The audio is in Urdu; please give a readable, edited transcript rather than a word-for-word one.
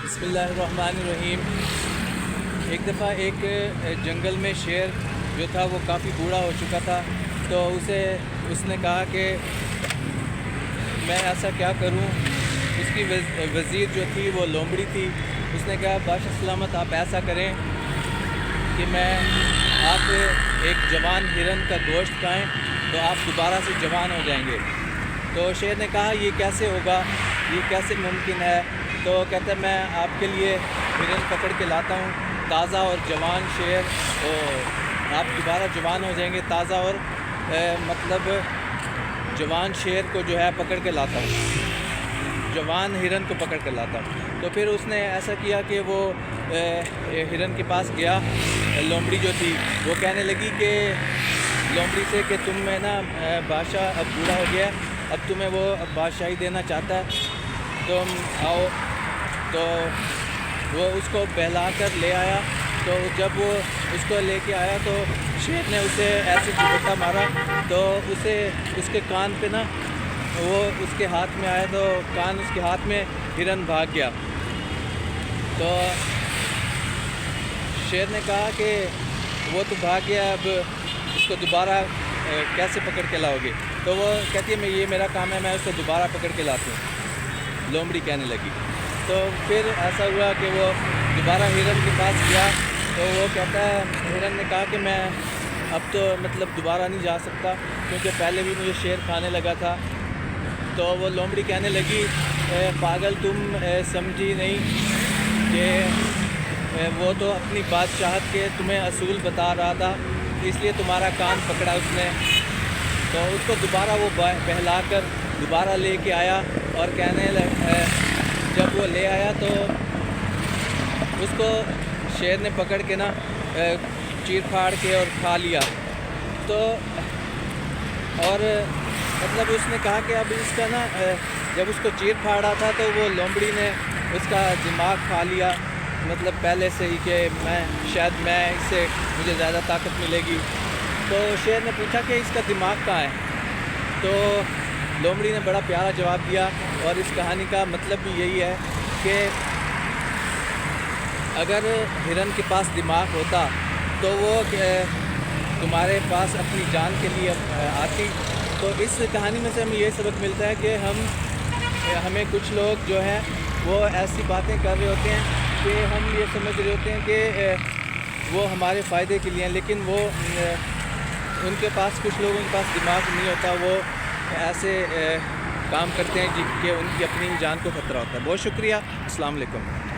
بسم اللہ الرحمن الرحیم۔ ایک دفعہ ایک جنگل میں شیر جو تھا وہ کافی بوڑھا ہو چکا تھا، تو اس نے کہا کہ میں ایسا کیا کروں۔ اس کی وزیر جو تھی وہ لومڑی تھی۔ اس نے کہا بادشاہ سلامت آپ ایسا کریں کہ آپ ایک جوان ہرن کا گوشت کھائیں تو آپ دوبارہ سے جوان ہو جائیں گے۔ تو شیر نے کہا یہ کیسے ہوگا، یہ کیسے ممکن ہے؟ تو کہتا ہے میں آپ کے لیے ہرن پکڑ کے لاتا ہوں، تازہ اور جوان شیر، تو آپ دوبارہ جوان ہو جائیں گے۔ تازہ اور مطلب جوان شیر کو جو ہے پکڑ کے لاتا ہوں، جوان ہرن کو پکڑ کے لاتا ہوں۔ تو پھر اس نے ایسا کیا کہ وہ ہرن کے پاس گیا۔ لومڑی جو تھی وہ کہنے لگی کہ لومڑی سے کہ تم میں نا بادشاہ اب بوڑھا ہو گیا، اب تمہیں وہ بادشاہی دینا چاہتا ہے، تم آؤ۔ تو وہ اس کو بہلا کر لے آیا۔ تو جب وہ اس کو لے کے آیا تو شیر نے اسے ایسے جھپٹا مارا تو اس کے کان پہ نا وہ اس کے ہاتھ میں آیا، تو کان اس کے ہاتھ میں، ہرن بھاگ گیا۔ تو شیر نے کہا کہ وہ تو بھاگ گیا، اب اس کو دوبارہ کیسے پکڑ کے لاؤ گے؟ تو وہ کہتی ہے یہ میرا کام ہے، میں اس کو دوبارہ پکڑ کے لاتی ہوں، لومڑی کہنے لگی۔ تو پھر ایسا ہوا کہ وہ دوبارہ ہرن کے پاس گیا، تو وہ کہتا ہے، ہرن نے کہا کہ میں اب تو مطلب دوبارہ نہیں جا سکتا کیونکہ پہلے بھی مجھے شیر کھانے لگا تھا۔ تو وہ لومڑی کہنے لگی پاگل تم سمجھی نہیں کہ وہ تو اپنی بادشاہت کے تمہیں اصول بتا رہا تھا، اس لیے تمہارا کان پکڑا اس نے۔ تو اس کو دوبارہ وہ بہلا کر دوبارہ لے کے آیا، اور جب وہ لے آیا تو اس کو شیر نے پکڑ کے نا چیر پھاڑ کے اور کھا لیا۔ تو اور مطلب اس نے کہا کہ اب اس کا نا جب اس کو چیر پھاڑا تھا تو وہ لومڑی نے اس کا دماغ کھا لیا، مطلب پہلے سے ہی کہ شاید اس سے مجھے زیادہ طاقت ملے گی۔ تو شیر نے پوچھا کہ اس کا دماغ کہاں ہے؟ تو لومڑی نے بڑا پیارا جواب دیا، اور اس کہانی کا مطلب بھی یہی ہے کہ اگر ہرن کے پاس دماغ ہوتا تو وہ تمہارے پاس اپنی جان کے لیے آتی۔ تو اس کہانی میں سے ہمیں یہ سبق ملتا ہے کہ ہمیں کچھ لوگ جو ہیں وہ ایسی باتیں کر رہے ہوتے ہیں کہ ہم یہ سمجھ رہے ہوتے ہیں کہ وہ ہمارے فائدے کے لیے ہیں، لیکن وہ ان کے پاس، کچھ لوگوں کے پاس دماغ نہیں ہوتا، وہ ایسے کام کرتے ہیں کہ ان کی اپنی جان کو خطرہ ہوتا ہے۔ بہت شکریہ، السلام علیکم۔